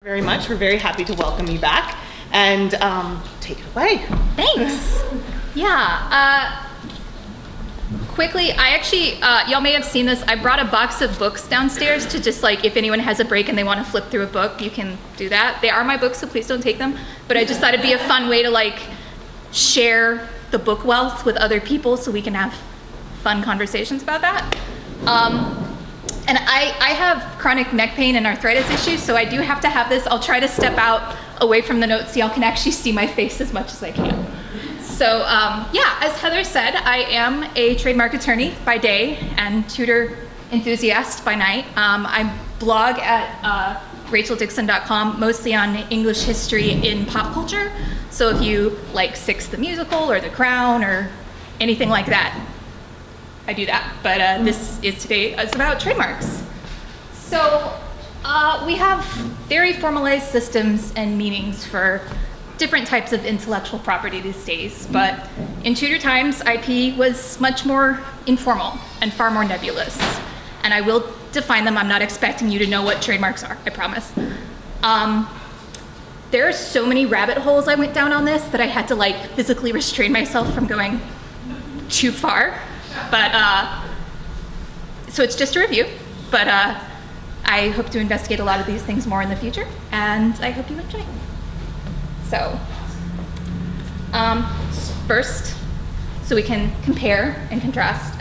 Very much. We're very happy to welcome you back, and take it away. Thanks. Yeah. Quickly, I actually, y'all may have seen this. I brought a box of books downstairs to just like, if anyone has a break and they want to flip through a book, you can do that. They are my books, so please don't take them. But I just thought it'd be a fun way to like share the book wealth with other people so we can have fun conversations about that. And I have chronic neck pain and arthritis issues, so I do have to have this. I'll try to step out away from the notes so y'all can actually see my face as much as I can. So yeah, as Heather said, I am a trademark attorney by day and Tudor enthusiast by night. I blog at RachelDickzen.com, mostly on English history in pop culture. So if you like Six the Musical or The Crown or anything like that, I do that. But this is today, it's about trademarks. So we have very formalized systems and meanings for different types of intellectual property these days, but in Tudor times, IP was much more informal and far more nebulous. And I will define them. I'm not expecting you to know what trademarks are, I promise. There are so many rabbit holes I went down on this that I had to like physically restrain myself from going too far. But, so it's just a review, but I hope to investigate a lot of these things more in the future, and I hope you enjoy. So, first, so we can compare and contrast,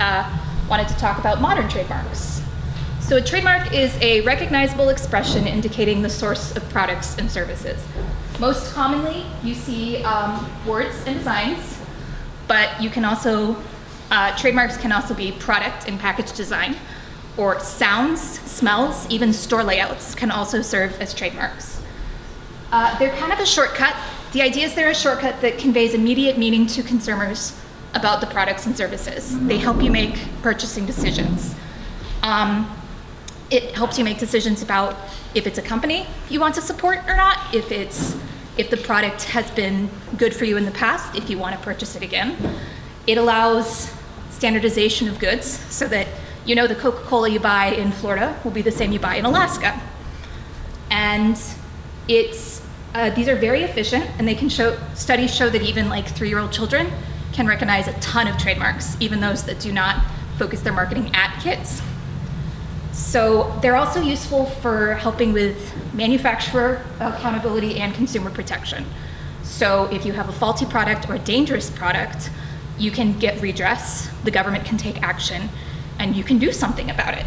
wanted to talk about modern trademarks. So a trademark is a recognizable expression indicating the source of products and services. Most commonly, you see words and designs, but you can also, trademarks can also be product and package design, or sounds, smells, even store layouts can also serve as trademarks. They're kind of a shortcut. The idea is they're a shortcut that conveys immediate meaning to consumers about the products and services. They help you make purchasing decisions. It helps you make decisions about if it's a company you want to support or not, if the product has been good for you in the past, if you want to purchase it again. It allows standardization of goods so that you know the Coca-Cola you buy in Florida will be the same you buy in Alaska. And these are very efficient, and they can studies show that even like 3-year-old children can recognize a ton of trademarks, even those that do not focus their marketing at kids. So they're also useful for helping with manufacturer accountability and consumer protection. So if you have a faulty product or a dangerous product, you can get redress, the government can take action, and you can do something about it.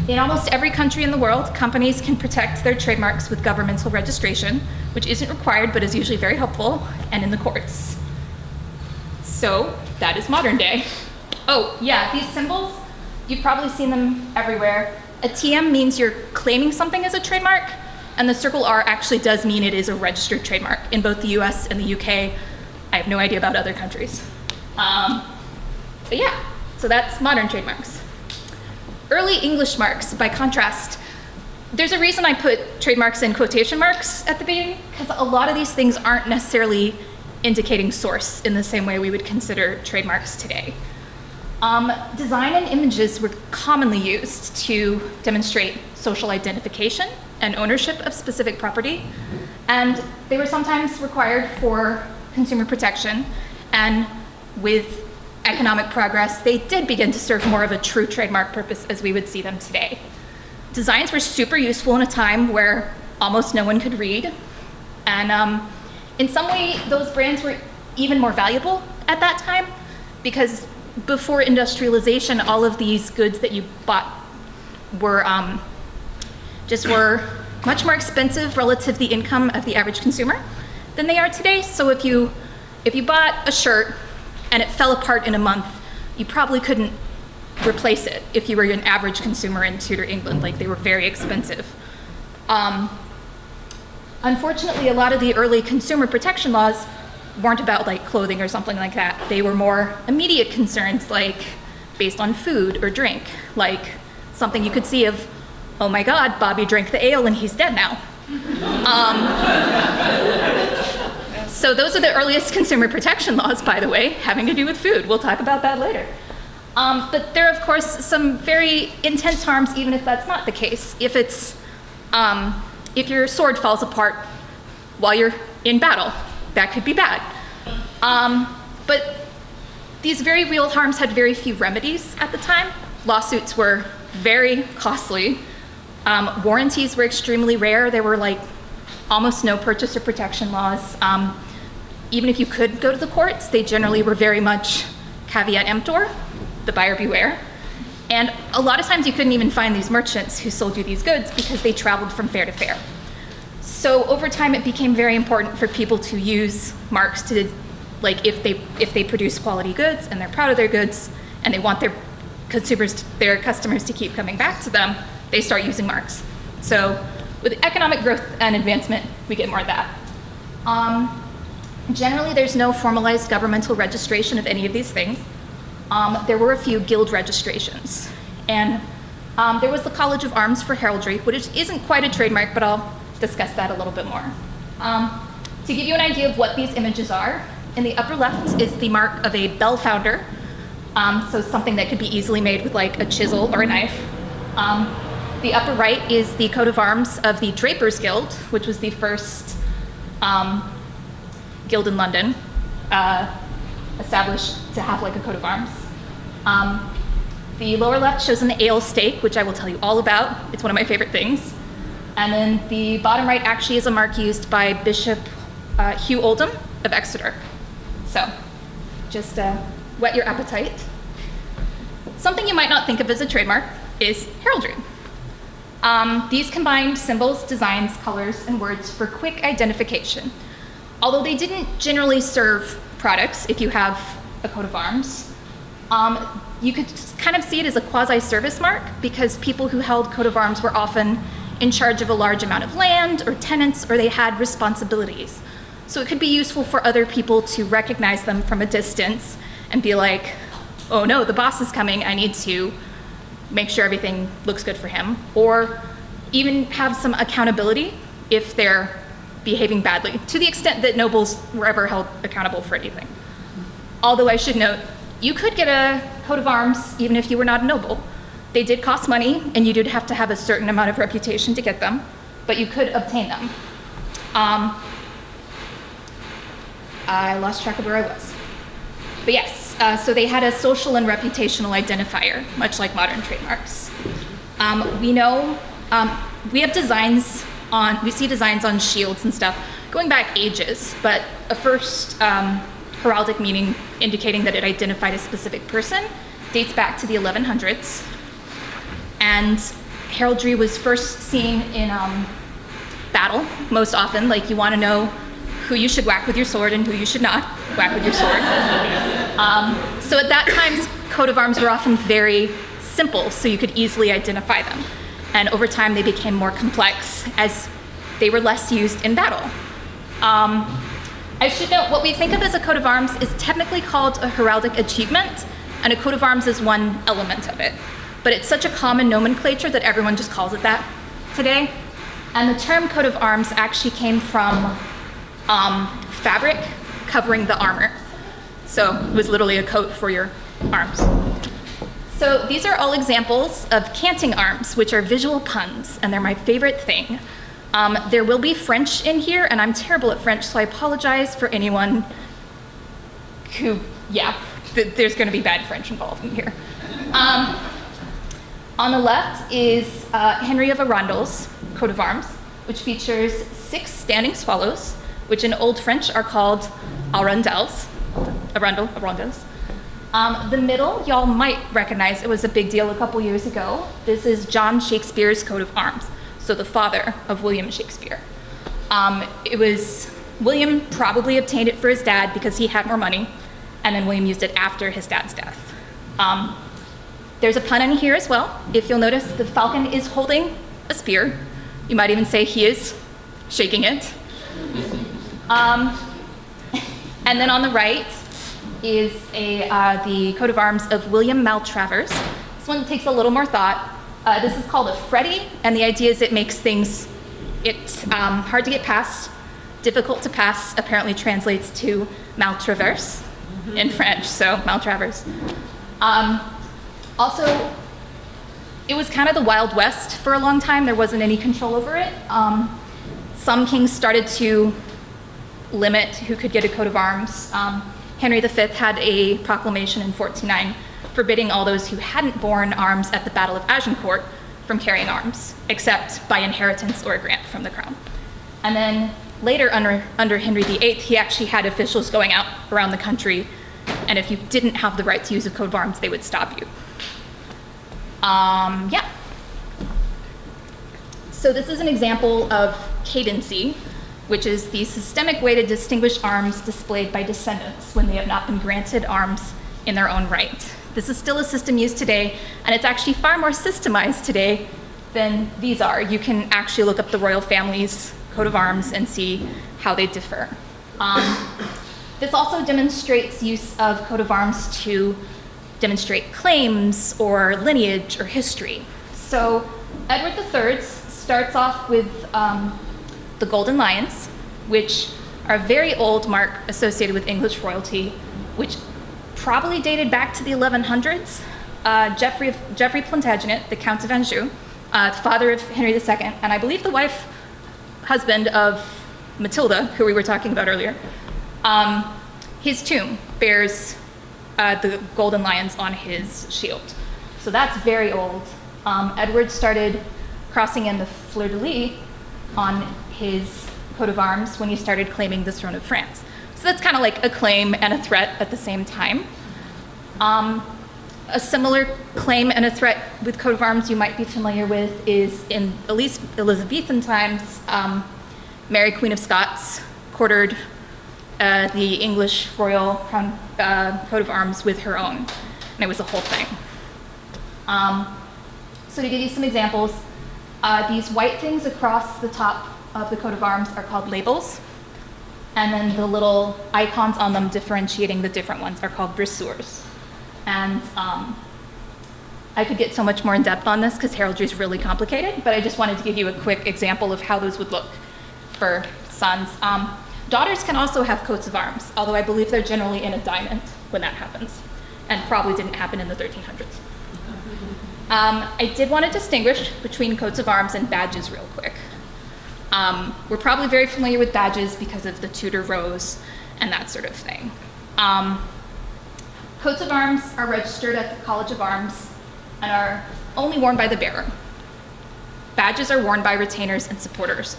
In almost every country in the world, companies can protect their trademarks with governmental registration, which isn't required but is usually very helpful, and in the courts. So that is modern day. Oh yeah, these symbols, you've probably seen them everywhere. A TM means you're claiming something as a trademark, and the circle R actually does mean it is a registered trademark in both the US and the UK. I have no idea about other countries. But yeah, so that's modern trademarks. Early English marks, by contrast, there's a reason I put trademarks in quotation marks at the beginning, because a lot of these things aren't necessarily indicating source in the same way we would consider trademarks today. Design and images were commonly used to demonstrate social identification and ownership of specific property, and they were sometimes required for consumer protection, and with economic progress, they did begin to serve more of a true trademark purpose as we would see them today. Designs were super useful in a time where almost no one could read, and in some way, those brands were even more valuable at that time, because before industrialization, all of these goods that you bought were much more expensive relative to the income of the average consumer than they are today. So if you bought a shirt and it fell apart in a month, you probably couldn't replace it if you were an average consumer in Tudor England. Like, they were very expensive. Unfortunately, a lot of the early consumer protection laws weren't about like clothing or something like that. They were more immediate concerns, like based on food or drink, like something you could see of, oh my God, Bobby drank the ale and he's dead now. So those are the earliest consumer protection laws, by the way, having to do with food. We'll talk about that later. But there are, of course, some very intense harms, even if that's not the case. If it's If your sword falls apart while you're in battle, that could be bad. But these very real harms had very few remedies at the time. Lawsuits were very costly. Warranties were extremely rare. There were like almost no purchase or protection laws. Even if you could go to the courts, they generally were very much caveat emptor, the buyer beware. And a lot of times you couldn't even find these merchants who sold you these goods because they traveled from fair to fair. So over time it became very important for people to use marks to, like if they produce quality goods and they're proud of their goods and they want their consumers, their customers to keep coming back to them, they start using marks. So with economic growth and advancement, we get more of that. Generally, there's no formalized governmental registration of any of these things. There were a few guild registrations. And there was the College of Arms for Heraldry, which isn't quite a trademark, but I'll discuss that a little bit more. To give you an idea of what these images are, in the upper left is the mark of a bell founder, so something that could be easily made with like a chisel or a knife. The upper right is the coat of arms of the Drapers Guild, which was the first guild in London, established to have like a coat of arms. The lower left shows an ale stake, which I will tell you all about. It's one of my favorite things. And then the bottom right actually is a mark used by Bishop Hugh Oldham of Exeter. So just whet your appetite. Something you might not think of as a trademark is heraldry. These combined symbols, designs, colors, and words for quick identification. Although they didn't generally serve products, if you have a coat of arms, you could kind of see it as a quasi-service mark because people who held coat of arms were often in charge of a large amount of land or tenants, or they had responsibilities. So it could be useful for other people to recognize them from a distance and be like, oh no, the boss is coming, I need to make sure everything looks good for him, or even have some accountability if they're behaving badly, to the extent that nobles were ever held accountable for anything. Although I should note, you could get a coat of arms even if you were not a noble. They did cost money, and you did have to have a certain amount of reputation to get them, but you could obtain them. I lost track of where I was. But yes, so they had a social and reputational identifier, much like modern trademarks. We know, we have designs on, we see designs on shields and stuff going back ages, but a first heraldic meaning indicating that it identified a specific person dates back to the 1100s. And heraldry was first seen in battle, most often, like you want to know who you should whack with your sword and who you should not whack with your sword. So at that time, coat of arms were often very simple, so you could easily identify them. And over time, they became more complex as they were less used in battle. I should note, what we think of as a coat of arms is technically called a heraldic achievement, and a coat of arms is one element of it. But it's such a common nomenclature that everyone just calls it that today. And the term coat of arms actually came from fabric covering the armor. So it was literally a coat for your arms. So these are all examples of canting arms, which are visual puns, and they're my favorite thing. There will be French in here, and I'm terrible at French, so I apologize for anyone who, there's gonna be bad French involved in here. On the left is Henry of Arundel's coat of arms, which features 6 standing swallows, which in Old French are called Arundels. Arundels. The middle, y'all might recognize, it was a big deal a couple years ago. This is John Shakespeare's coat of arms, so the father of William Shakespeare. William probably obtained it for his dad because he had more money, and then William used it after his dad's death. There's a pun in here as well. If you'll notice, the falcon is holding a spear. You might even say he is shaking it. And then on the right is the coat of arms of William Maltravers. This one takes a little more thought. This is called a fretty, and the idea is it makes things hard to get past, difficult to pass, apparently translates to maltraverse in French, so Maltravers. Also, It was kind of the Wild West for a long time. There wasn't any control over it. Some kings started to limit who could get a coat of arms. Henry V had a proclamation in 1409 forbidding all those who hadn't borne arms at the Battle of Agincourt from carrying arms, except by inheritance or a grant from the crown. And then later, under Henry VIII, he actually had officials going out around the country, and if you didn't have the right to use a coat of arms, they would stop you. Yeah. So this is an example of cadency, which is the systemic way to distinguish arms displayed by descendants when they have not been granted arms in their own right. This is still a system used today, and it's actually far more systemized today than these are. You can actually look up the royal family's coat of arms and see how they differ. This also demonstrates use of coat of arms to demonstrate claims or lineage or history. So Edward III starts off with the Golden Lions, which are a very old mark associated with English royalty, which probably dated back to the 1100s. Geoffrey Plantagenet, the Count of Anjou, the father of Henry II, and I believe the husband of Matilda, who we were talking about earlier, his tomb bears the Golden Lions on his shield. So that's very old. Edward started crossing in the fleur-de-lis on his coat of arms when he started claiming the throne of France. So that's kind of like a claim and a threat at the same time. A similar claim and a threat with coat of arms you might be familiar with is in at least Elizabethan times, Mary Queen of Scots quartered the English royal crown, coat of arms with her own, and it was a whole thing. So to give you some examples, these white things across the top of the coat of arms are called labels, and then the little icons on them differentiating the different ones are called brissures. And I could get so much more in depth on this because heraldry is really complicated, but I just wanted to give you a quick example of how those would look for sons. Daughters can also have coats of arms, although I believe they're generally in a diamond when that happens, and probably didn't happen in the 1300s. I did want to distinguish between coats of arms and badges real quick. We're probably very familiar with badges because of the Tudor rose and that sort of thing. Coats of arms are registered at the College of Arms and are only worn by the bearer. Badges are worn by retainers and supporters,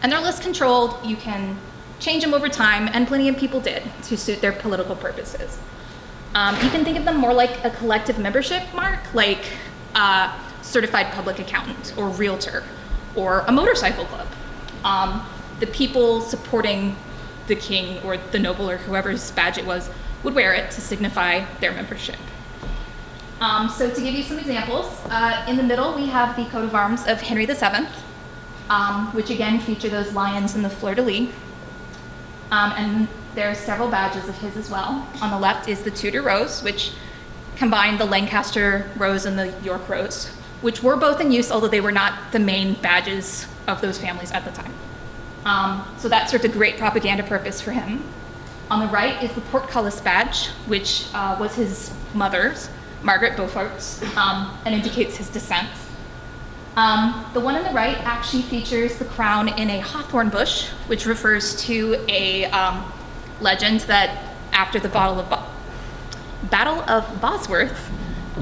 and they're less controlled. You can change them over time, and plenty of people did to suit their political purposes. You can think of them more like a collective membership mark, like a certified public accountant or realtor or a motorcycle club. The people supporting the king or the noble or whoever's badge it was would wear it to signify their membership. So to give you some examples, in the middle we have the coat of arms of Henry VII, which again feature those lions and the fleur-de-lis. And there are several badges of his as well. On the left is the Tudor rose, which combined the Lancaster rose and the York rose, which were both in use, although they were not the main badges of those families at the time. So that served a great propaganda purpose for him. On the right is the portcullis badge, which was his mother's, Margaret Beaufort's, and indicates his descent. The one on the right actually features the crown in a hawthorn bush, which refers to a legend that after the Battle of Bosworth,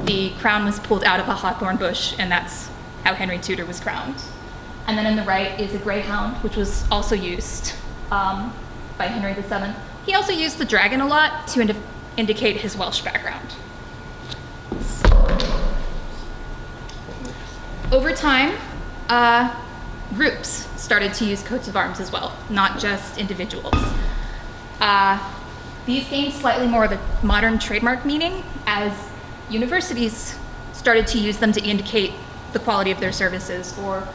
the crown was pulled out of a hawthorn bush, and that's how Henry Tudor was crowned. And then on the right is a greyhound, which was also used by Henry VII. He also used the dragon a lot to indicate his Welsh background. Over time, groups started to use coats of arms as well, not just individuals. These gained slightly more of a modern trademark meaning as universities started to use them to indicate the quality of their services, or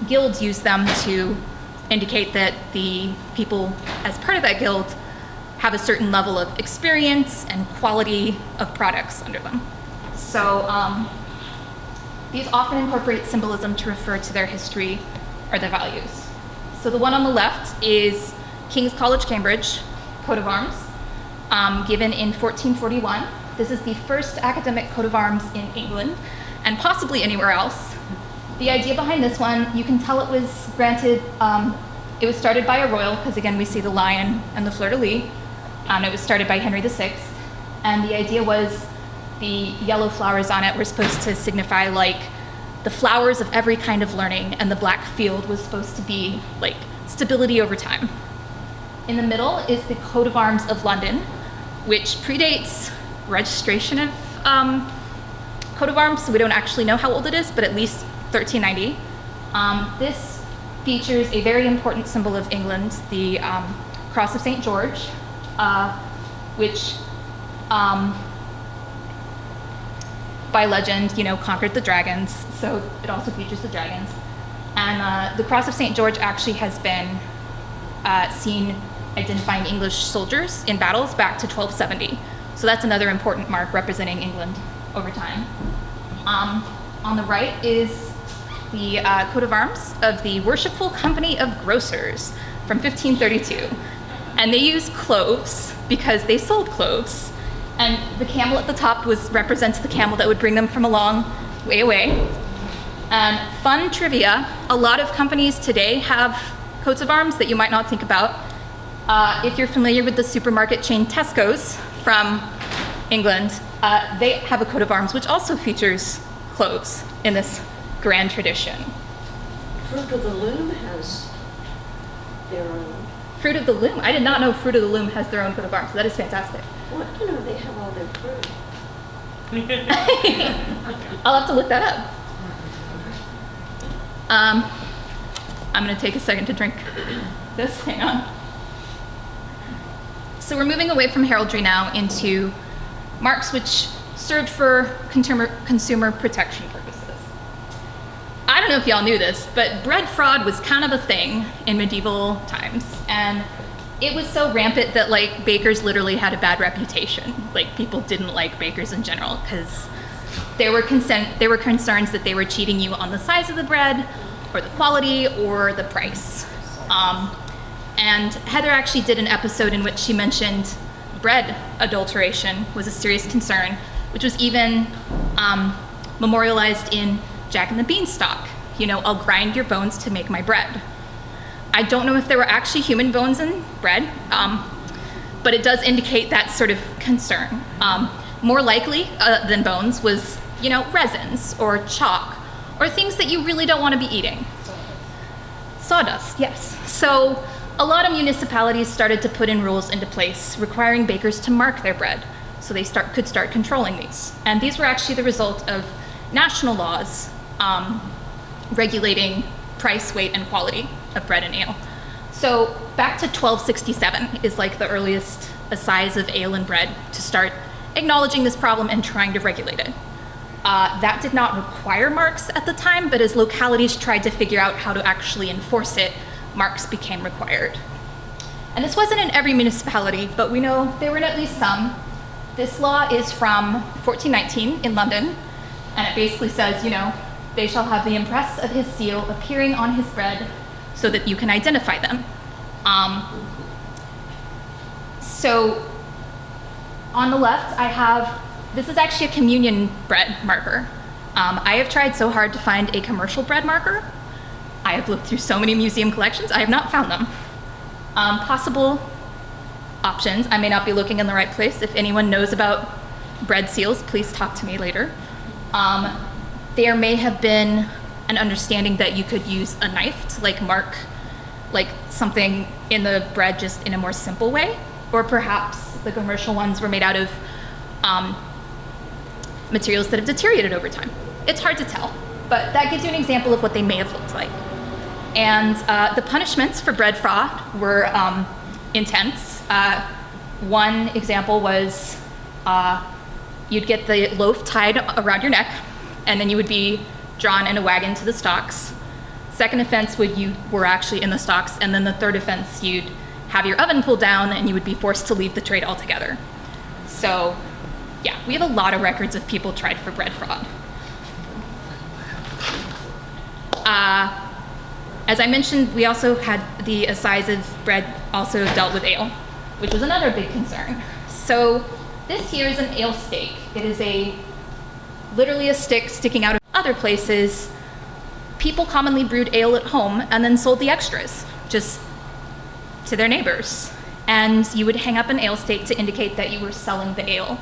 guilds used them to indicate that the people as part of that guild have a certain level of experience and quality of products under them. So these often incorporate symbolism to refer to their history or their values. So the one on the left is King's College, Cambridge, coat of arms, given in 1441. This is the first academic coat of arms in England, and possibly anywhere else. The idea behind this one, you can tell it was granted, it was started by a royal, because again, we see the lion and the fleur-de-lis. It was started by Henry VI, and the idea was the yellow flowers on it were supposed to signify like the flowers of every kind of learning, and the black field was supposed to be like stability over time. In the middle is the coat of arms of London, which predates registration of coat of arms, so we don't actually know how old it is, but at least 1390. This features a very important symbol of England, the Cross of St. George, which by legend, conquered the dragons, so it also features the dragons. And the Cross of St. George actually has been seen identifying English soldiers in battles back to 1270. So that's another important mark representing England over time. On the right is the coat of arms of the Worshipful Company of Grocers from 1532. And they used cloves because they sold cloves. And the camel at the top represents the camel that would bring them from a long way away. And fun trivia, a lot of companies today have coats of arms that you might not think about. If you're familiar with the supermarket chain Tesco's from England, they have a coat of arms which also features cloves in this grand tradition. Fruit of the Loom has their own. Fruit of the Loom? I did not know Fruit of the Loom has their own coat of arms. That is fantastic. Well, they have all their fruit. I'll have to look that up. I'm going to take a second to drink this. Hang on. So we're moving away from heraldry now into marks which served for consumer protection purposes. I don't know if y'all knew this, but bread fraud was kind of a thing in medieval times, and it was so rampant that bakers literally had a bad reputation. People didn't like bakers in general because there were concerns that they were cheating you on the size of the bread, or the quality, or the price. And Heather actually did an episode in which she mentioned bread adulteration was a serious concern, which was even memorialized in Jack and the Beanstalk. I'll grind your bones to make my bread. I don't know if there were actually human bones in bread, but it does indicate that sort of concern. More likely than bones was, resins or chalk or things that you really don't want to be eating. Sawdust, yes. So a lot of municipalities started to put in rules into place requiring bakers to mark their bread so they could start controlling these. And these were actually the result of national laws regulating price, weight, and quality of bread and ale. So back to 1267 is the earliest assize of ale and bread to start acknowledging this problem and trying to regulate it. That did not require marks at the time, but as localities tried to figure out how to actually enforce it, marks became required. And this wasn't in every municipality, but we know there were in at least some. This law is from 1419 in London, and it basically says, they shall have the impress of his seal appearing on his bread so that you can identify them. So on the left, this is actually a communion bread marker. I have tried so hard to find a commercial bread marker. I have looked through so many museum collections, I have not found them. Possible options, I may not be looking in the right place. If anyone knows about bread seals, please talk to me later. There may have been an understanding that you could use a knife to mark something in the bread just in a more simple way, or perhaps the commercial ones were made out of materials that have deteriorated over time. It's hard to tell, but that gives you an example of what they may have looked like. And the punishments for bread fraud were intense. One example was you'd get the loaf tied around your neck, and then you would be drawn in a wagon to the stocks. Second offense you were actually in the stocks, and then the third offense you'd have your oven pulled down and you would be forced to leave the trade altogether. So yeah, we have a lot of records of people tried for bread fraud. As I mentioned, we also had the assize of bread also dealt with ale, which was another big concern. So this here is an ale stake. It is a literally a stick sticking out of other places, people commonly brewed ale at home and then sold the extras just to their neighbors. And you would hang up an ale stake to indicate that you were selling the ale.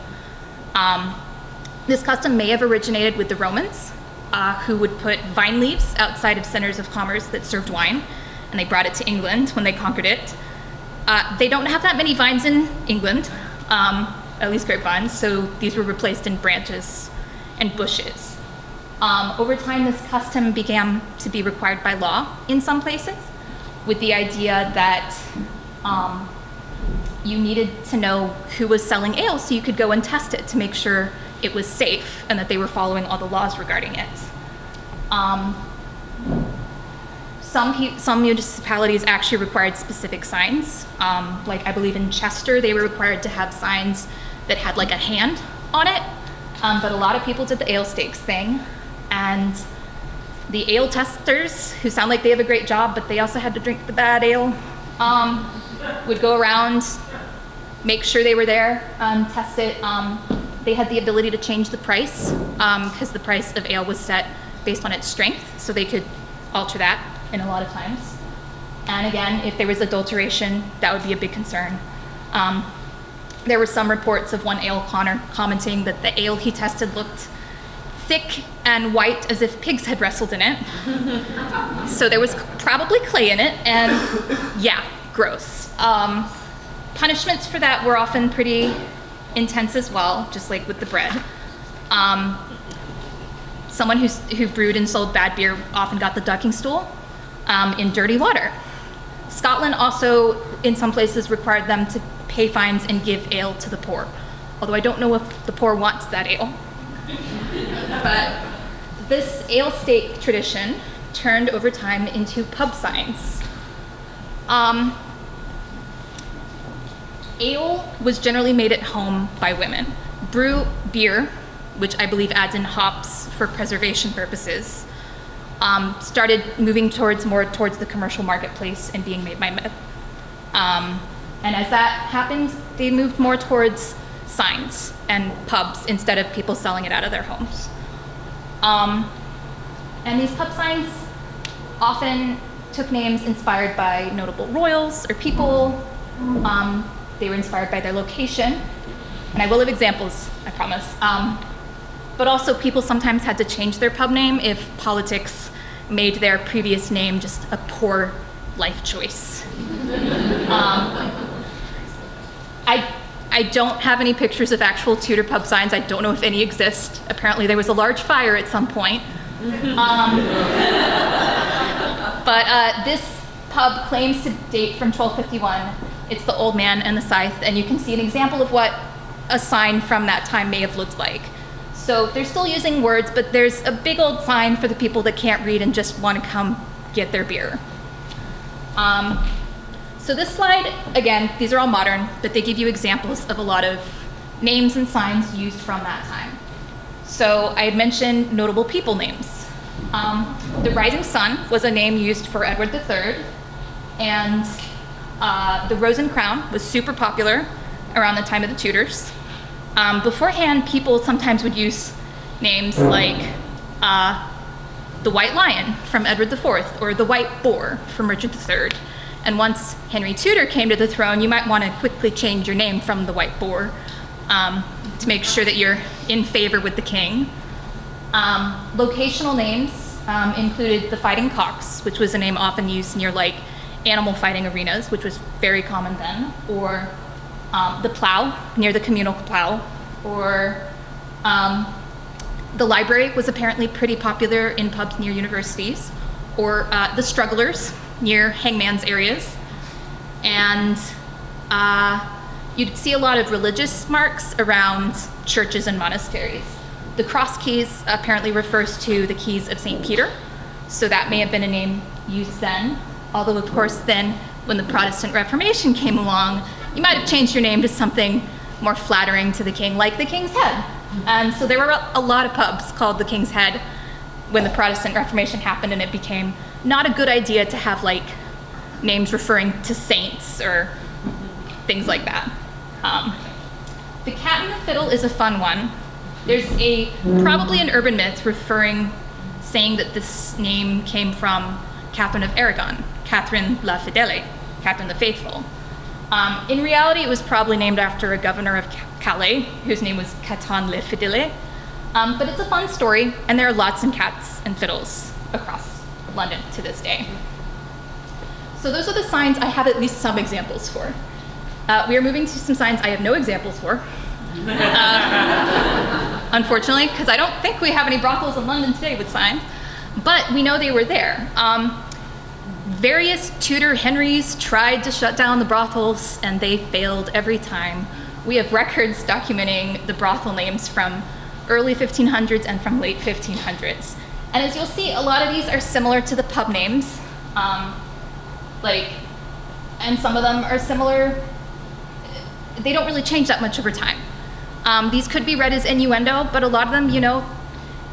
This custom may have originated with the Romans, who would put vine leaves outside of centers of commerce that served wine, and they brought it to England when they conquered it. They don't have that many vines in England, at least grapevines, so these were replaced in branches and bushes. Over time, this custom began to be required by law in some places, with the idea that you needed to know who was selling ale so you could go and test it to make sure it was safe and that they were following all the laws regarding it. Some municipalities actually required specific signs. Like I believe in Chester, they were required to have signs that had like a hand on it. But a lot of people did the ale stakes thing. And the ale testers, who sound like they have a great job, but they also had to drink the bad ale, would go around, make sure they were there, test it. They had the ability to change the price because the price of ale was set based on its strength, so they could alter that in a lot of times. And again, if there was adulteration, that would be a big concern. There were some reports of one ale conner commenting that the ale he tested looked thick and white as if pigs had wrestled in it. So there was probably clay in it, and yeah, gross. Punishments for that were often pretty intense as well, just like with the bread. Someone who brewed and sold bad beer often got the ducking stool in dirty water. Scotland also, in some places, required them to pay fines and give ale to the poor, although I don't know if the poor wants that ale. But this ale stake tradition turned over time into pub signs. Ale was generally made at home by women. Beer, which I believe adds in hops for preservation purposes, started moving more towards the commercial marketplace and being made by men. And as that happened, they moved more towards signs and pubs instead of people selling it out of their homes. And these pub signs often took names inspired by notable royals or people. They were inspired by their location. And I will have examples, I promise. But also people sometimes had to change their pub name if politics made their previous name just a poor life choice. I don't have any pictures of actual Tudor pub signs. I don't know if any exist. Apparently there was a large fire at some point. But this pub claims to date from 1251. It's the Old Man and the Scythe, and you can see an example of what a sign from that time may have looked like. So they're still using words, but there's a big old sign for the people that can't read and just want to come get their beer. So this slide, again, these are all modern, but they give you examples of a lot of names and signs used from that time. So I had mentioned notable people names. The Rising Sun was a name used for Edward III, and the Rose and Crown was super popular around the time of the Tudors. Beforehand, people sometimes would use names like the White Lion from Edward IV, or the White Boar from Richard III. And once Henry Tudor came to the throne, you might want to quickly change your name from the White Boar to make sure that you're in favor with the king. Locational names included the Fighting Cocks, which was a name often used near like animal fighting arenas, which was very common then, or the Plough, near the communal plough, or the Library was apparently pretty popular in pubs near universities, or the Strugglers near hangman's areas. And you'd see a lot of religious marks around churches and monasteries. The cross keys apparently refers to the keys of St. Peter, so that may have been a name used then. Although, of course, then when the Protestant Reformation came along, you might have changed your name to something more flattering to the king, like the King's Head. And so there were a lot of pubs called the King's Head when the Protestant Reformation happened, and it became not a good idea to have like names referring to saints or things like that. The Cat and the Fiddle is a fun one. There's probably an urban myth saying that this name came from Catherine of Aragon, Catherine la Fidèle, Catherine the Faithful. In reality, it was probably named after a governor of Calais, whose name was Caton le Fidèle. But it's a fun story, and there are lots and cats and fiddles across London to this day. So those are the signs I have at least some examples for. We are moving to some signs I have no examples for. Unfortunately, because I don't think we have any brothels in London today with signs, but we know they were there. Various Tudor Henrys tried to shut down the brothels, and they failed every time. We have records documenting the brothel names from early 1500s and from late 1500s. And as you'll see, a lot of these are similar to the pub names, and some of them are similar. They don't really change that much over time. These could be read as innuendo, but a lot of them,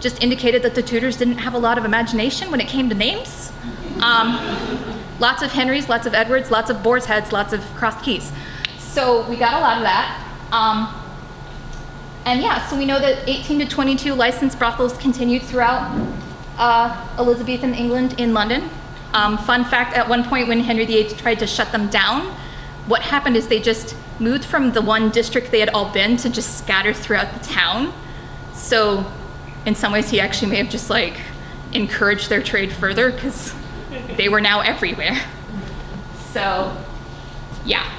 just indicated that the Tudors didn't have a lot of imagination when it came to names. Lots of Henrys, lots of Edwards, lots of boar's heads, lots of crossed keys. So we got a lot of that. So we know that 18 to 22 licensed brothels continued throughout Elizabethan England in London. Fun fact, at one point when Henry VIII tried to shut them down, what happened is they just moved from the one district they had all been to just scatter throughout the town. So in some ways he actually may have just encouraged their trade further because they were now everywhere. So yeah.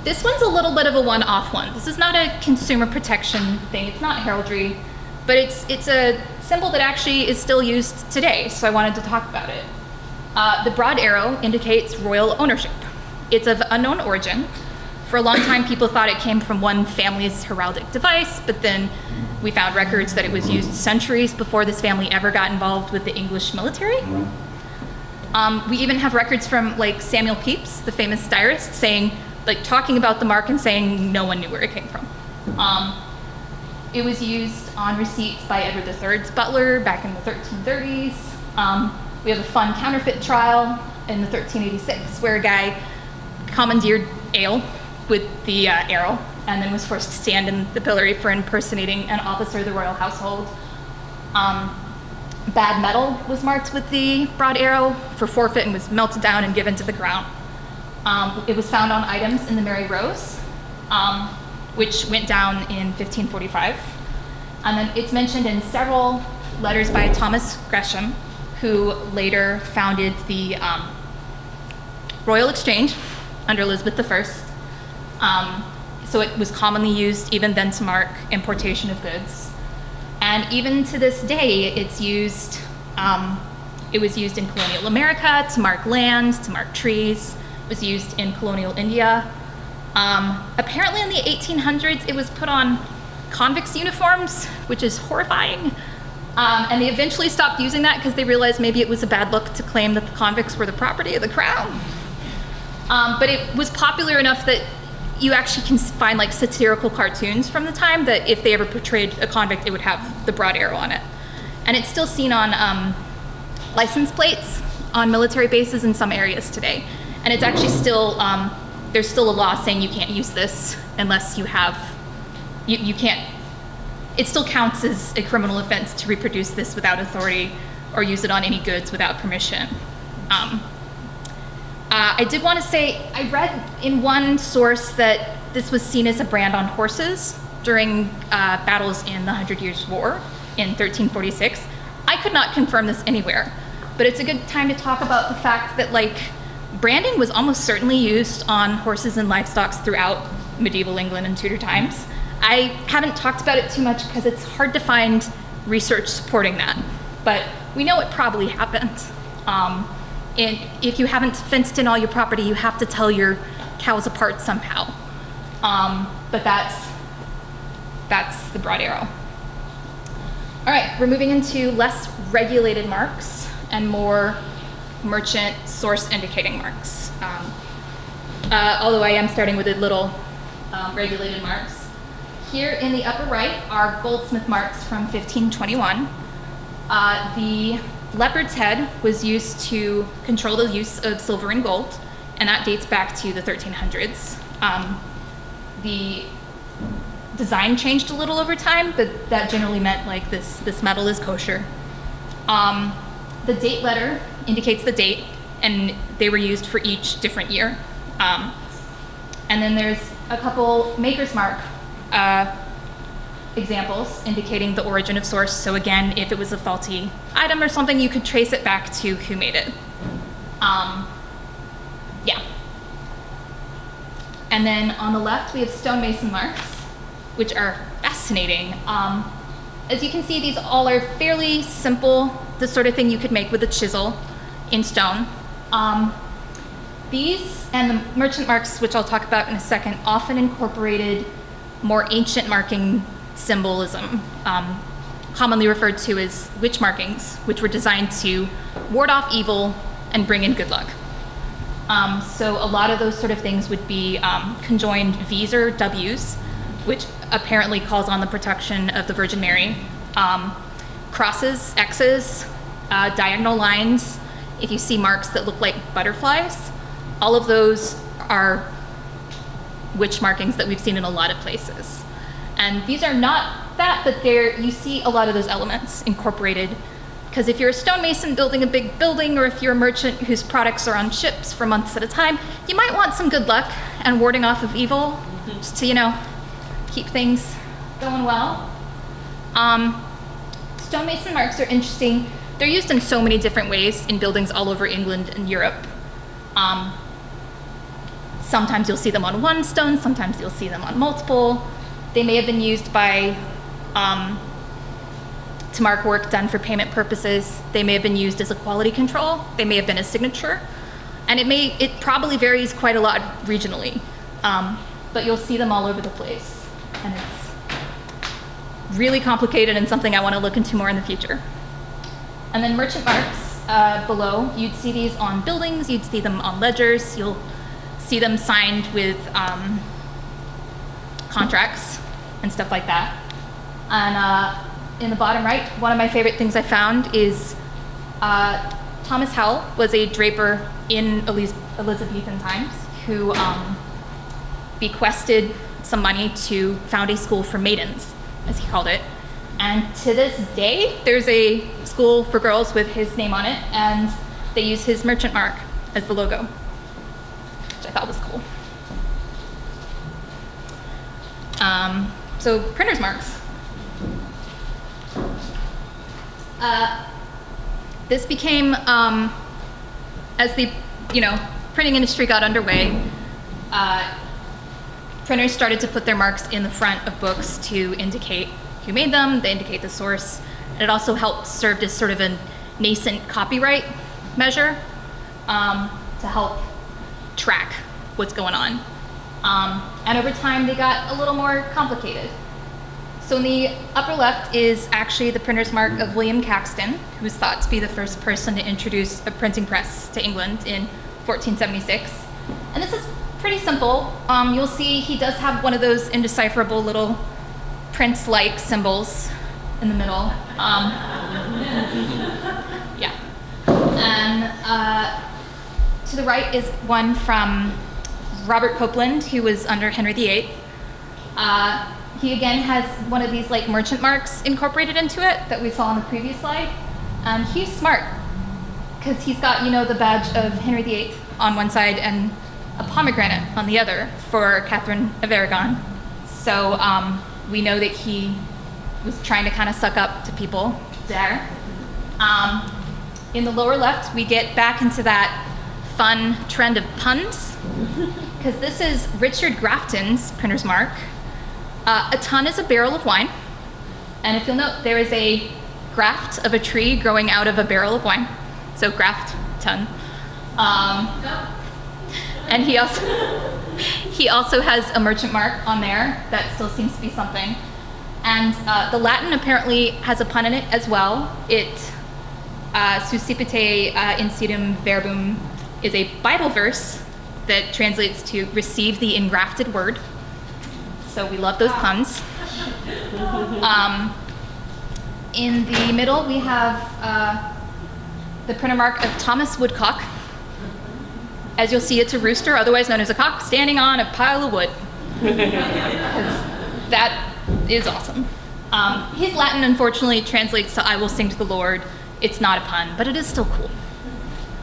This one's a little bit of a one-off one. This is not a consumer protection thing. It's not heraldry, but it's a symbol that actually is still used today, so I wanted to talk about it. The broad arrow indicates royal ownership. It's of unknown origin. For a long time, people thought it came from one family's heraldic device, but then we found records that it was used centuries before this family ever got involved with the English military. We even have records from Samuel Pepys, the famous diarist, talking about the mark and saying no one knew where it came from. It was used on receipts by Edward III's butler back in the 1330s. We have a fun counterfeit trial in the 1386 where a guy commandeered ale with the arrow and then was forced to stand in the pillory for impersonating an officer of the royal household. Bad metal was marked with the broad arrow for forfeit and was melted down and given to the crown. It was found on items in the Mary Rose, which went down in 1545. And then it's mentioned in several letters by Thomas Gresham, who later founded the Royal Exchange under Elizabeth I. So it was commonly used even then to mark importation of goods. And even to this day, it's used, it was used in colonial America to mark land, to mark trees. It was used in colonial India. Apparently in the 1800s, it was put on convicts' uniforms, which is horrifying. And they eventually stopped using that because they realized maybe it was a bad look to claim that the convicts were the property of the crown. But it was popular enough that you actually can find satirical cartoons from the time that if they ever portrayed a convict, it would have the broad arrow on it. And it's still seen on license plates on military bases in some areas today. And it's actually still, there's still a law saying you can't use this unless you have, you can't, it still counts as a criminal offense to reproduce this without authority or use it on any goods without permission. I did want to say, I read in one source that this was seen as a brand on horses during battles in the 100 Years' War in 1346. I could not confirm this anywhere, but it's a good time to talk about the fact that branding was almost certainly used on horses and livestock throughout medieval England and Tudor times. I haven't talked about it too much because it's hard to find research supporting that, but we know it probably happened. And if you haven't fenced in all your property, you have to tell your cows apart somehow. But that's the broad arrow. All right, we're moving into less regulated marks and more merchant source indicating marks. Although I am starting with a little regulated marks. Here in the upper right are Goldsmith Marks from 1521. The leopard's head was used to control the use of silver and gold, and that dates back to the 1300s. the design changed a little over time, but that generally meant like this metal is kosher. The date letter indicates the date, and they were used for each different year. And then there's a couple maker's mark examples indicating the origin of source. So again, if it was a faulty item or something, you could trace it back to who made it. Yeah. And then on the left, we have stonemason marks, which are fascinating. As you can see, these all are fairly simple, the sort of thing you could make with a chisel in stone. These and the merchant marks, which I'll talk about in a second, often incorporated more ancient marking symbolism, commonly referred to as witch markings, which were designed to ward off evil and bring in good luck. So a lot of those sort of things would be conjoined V's or W's, which apparently calls on the protection of the Virgin Mary. Crosses, X's, diagonal lines. If you see marks that look like butterflies, all of those are witch markings that we've seen in a lot of places. And these are not that, but you see a lot of those elements incorporated. Because if you're a stonemason building a big building, or if you're a merchant whose products are on ships for months at a time, you might want some good luck and warding off of evil, just to, keep things going well. Stonemason marks are interesting. They're used in so many different ways in buildings all over England and Europe. Sometimes you'll see them on one stone, sometimes you'll see them on multiple. They may have been used by to mark work done for payment purposes. They may have been used as a quality control. They may have been a signature. And it probably varies quite a lot regionally. But you'll see them all over the place. And it's really complicated and something I want to look into more in the future. And then merchant marks below, you'd see these on buildings, you'd see them on ledgers, you'll see them signed with contracts and stuff like that. And in the bottom right, one of my favorite things I found is Thomas Howell was a draper in Elizabethan times who bequested some money to found a school for maidens, as he called it. And to this day, there's a school for girls with his name on it, and they use his merchant mark as the logo, which I thought was cool. So printer's marks. This became, as the printing industry got underway, printers started to put their marks in the front of books to indicate who made them, they indicate the source. And it also helped serve as sort of a nascent copyright measure to help track what's going on. And over time, they got a little more complicated. So in the upper left is actually the printer's mark of William Caxton, who was thought to be the first person to introduce a printing press to England in 1476. And this is pretty simple. You'll see he does have one of those indecipherable little prince-like symbols in the middle. Yeah. And to the right is one from Robert Copeland, who was under Henry VIII. He again has one of these like merchant marks incorporated into it that we saw on the previous slide. He's smart because he's got, the badge of Henry VIII on one side and a pomegranate on the other for Catherine of Aragon. So we know that he was trying to kind of suck up to people there. In the lower left, we get back into that fun trend of puns, because this is Richard Grafton's printer's mark. A ton is a barrel of wine, and if you'll note, there is a graft of a tree growing out of a barrel of wine, so graft ton. And he also has a merchant mark on there that still seems to be something. And the Latin apparently has a pun in it as well. It suscipite insidum verbum is a Bible verse that translates to receive the engrafted word. So we love those puns. In the middle, we have the printer mark of Thomas Woodcock. As you'll see, it's a rooster, otherwise known as a cock, standing on a pile of wood. That is awesome. His Latin, unfortunately, translates to "I will sing to the Lord." It's not a pun, but it is still cool.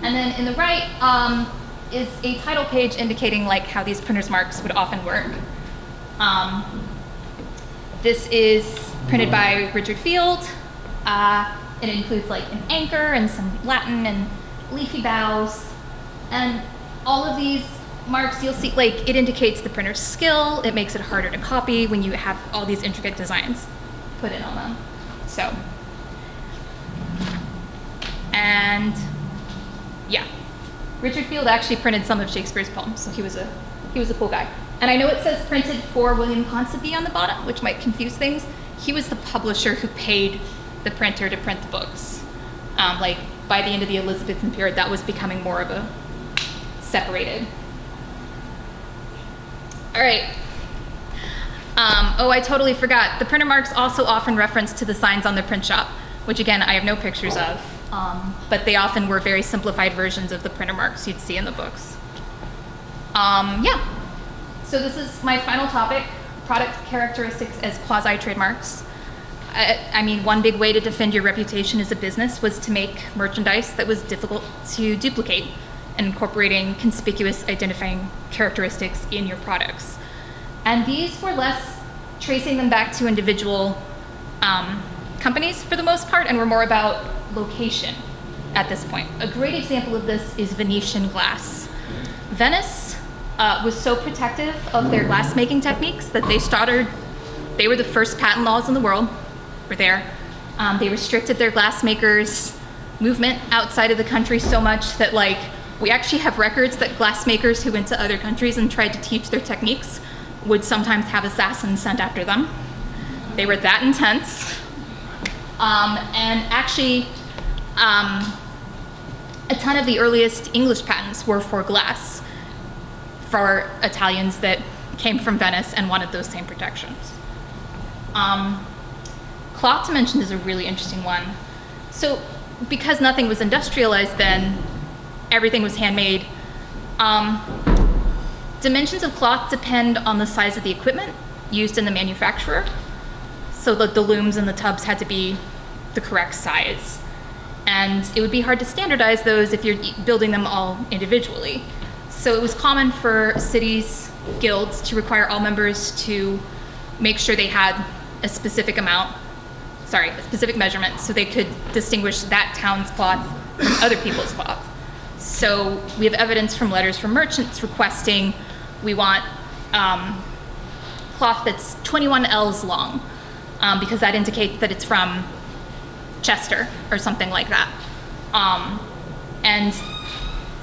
And then in the right is a title page indicating like how these printer's marks would often work. This is printed by Richard Field. It includes like an anchor and some Latin and leafy boughs. And all of these marks, you'll see, like, it indicates the printer's skill. It makes it harder to copy when you have all these intricate designs put in on them. So, and yeah, Richard Field actually printed some of Shakespeare's poems, so he was a cool guy. And I know it says printed for William Ponsonby on the bottom, which might confuse things. He was the publisher who paid the printer to print the books. Like, by the end of the Elizabethan period, that was becoming more of a separated. All right. Oh, I totally forgot. The printer marks also often reference to the signs on the print shop, which again, I have no pictures of, but they often were very simplified versions of the printer marks you'd see in the books. Yeah. So this is my final topic, product characteristics as quasi-trademarks. I mean, one big way to defend your reputation as a business was to make merchandise that was difficult to duplicate, and incorporating conspicuous identifying characteristics in your products. And these were less tracing them back to individual companies for the most part, and were more about location at this point. A great example of this is Venetian glass. Venice was so protective of their glass making techniques that they were the first patent laws in the world were there. They restricted their glassmakers' movement outside of the country so much that, like, we actually have records that glassmakers who went to other countries and tried to teach their techniques would sometimes have assassins sent after them. They were that intense. And actually, a ton of the earliest English patents were for glass, for Italians that came from Venice and wanted those same protections. Cloth dimension is a really interesting one. So because nothing was industrialized then, everything was handmade. Dimensions of cloth depend on the size of the equipment used in the manufacturer. So the looms and the tubs had to be the correct size. And it would be hard to standardize those if you're building them all individually. So it was common for cities, guilds, to require all members to make sure they had a specific measurement, so they could distinguish that town's cloth from other people's cloth. So we have evidence from letters from merchants requesting, we want cloth that's 21 L's long, because that indicates that it's from Chester or something like that. And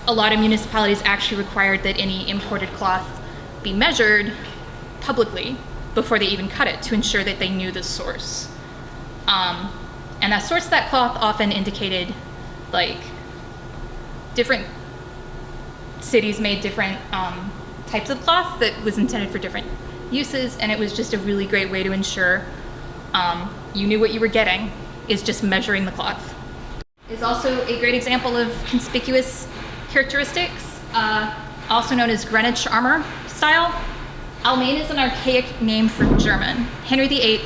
a lot of municipalities actually required that any imported cloth be measured publicly before they even cut it to ensure that they knew the source. And that source of that cloth often indicated, like, different cities made different types of cloth that was intended for different uses, and it was just a really great way to ensure you knew what you were getting, is just measuring the cloth. It's also a great example of conspicuous characteristics, also known as Greenwich armor style. Almain is an archaic name for German. Henry VIII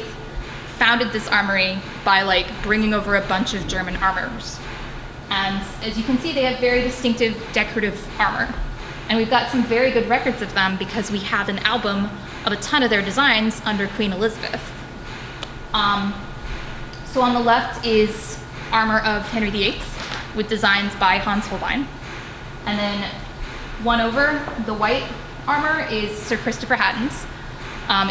founded this armory by, like, bringing over a bunch of German armors. And as you can see, they have very distinctive decorative armor. And we've got some very good records of them because we have an album of a ton of their designs under Queen Elizabeth. So on the left is armor of Henry VIII with designs by Hans Holbein. And then one over, the white armor, is Sir Christopher Hatton's.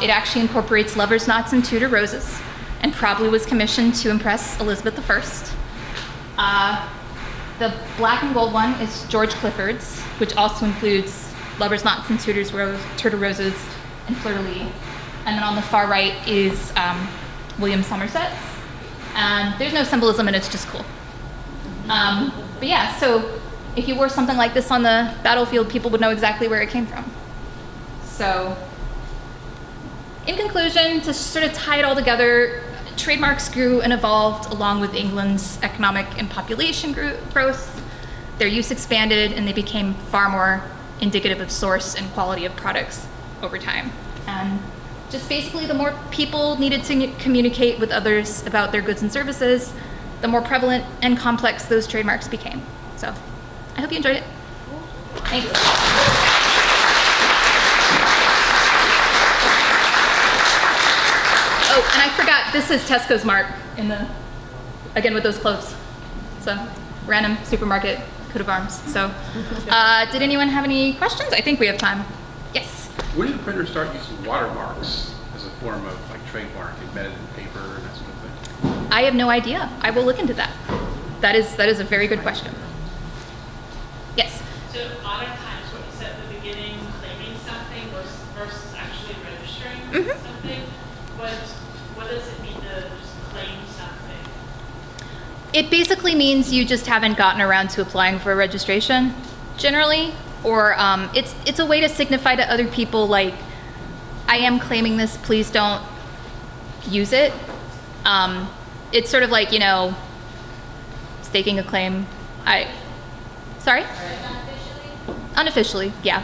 It actually incorporates lover's knots and Tudor roses, and probably was commissioned to impress Elizabeth I. The black and gold one is George Clifford's, which also includes lover's knots and Tudor roses and fleur-de-lis. And then on the far right is William Somerset's. And there's no symbolism, and it's just cool. But yeah, so if you wore something like this on the battlefield, people would know exactly where it came from. So, in conclusion, to sort of tie it all together, trademarks grew and evolved along with England's economic and population growth. Their use expanded, and they became far more indicative of source and quality of products over time. And just basically the more people needed to communicate with others about their goods and services, the more prevalent and complex those trademarks became. So I hope you enjoyed it. Thanks. Oh, and I forgot, this is Tesco's mark again with those clothes. So, random supermarket coat of arms. So, did anyone have any questions? I think we have time. Yes? When did printers start using watermarks as a form of like trademark embedded in paper and that sort of thing? I have no idea. I will look into that. That is a very good question. Yes? So modern times, what you said at the beginning, claiming something versus actually registering something, what does it mean to just claim something? It basically means you just haven't gotten around to applying for a registration, generally, or it's a way to signify to other people, like, I am claiming this, please don't use it. It's sort of like, staking a claim. Sorry? Unofficially, yeah.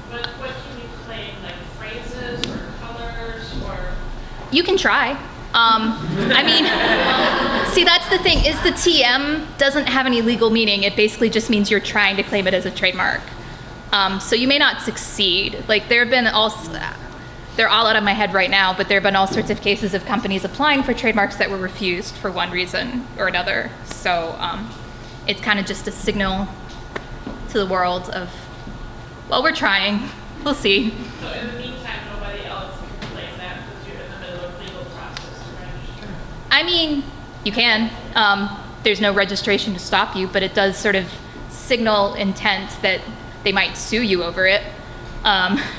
What can you claim, like phrases or colors or? You can try. I mean, see, that's the thing, is the TM doesn't have any legal meaning. It basically just means you're trying to claim it as a trademark. So you may not succeed. Like, they're all out of my head right now, but there have been all sorts of cases of companies applying for trademarks that were refused for one reason or another. So it's kind of just a signal to the world of, well, we're trying. We'll see. So in the meantime, nobody else can claim that because you're in the middle of legal process to register. I mean, you can. There's no registration to stop you, but it does sort of signal intent that they might sue you over it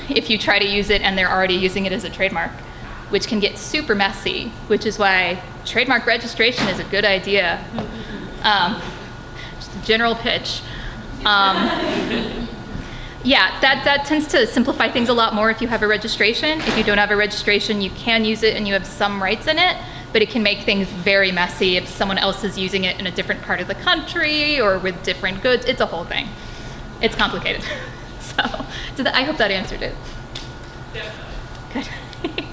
if you try to use it and they're already using it as a trademark, which can get super messy, which is why trademark registration is a good idea. Just a general pitch. Yeah, that tends to simplify things a lot more if you have a registration. If you don't have a registration, you can use it and you have some rights in it, but it can make things very messy if someone else is using it in a different part of the country or with different goods. It's a whole thing. It's complicated. So I hope that answered it. Definitely. Good.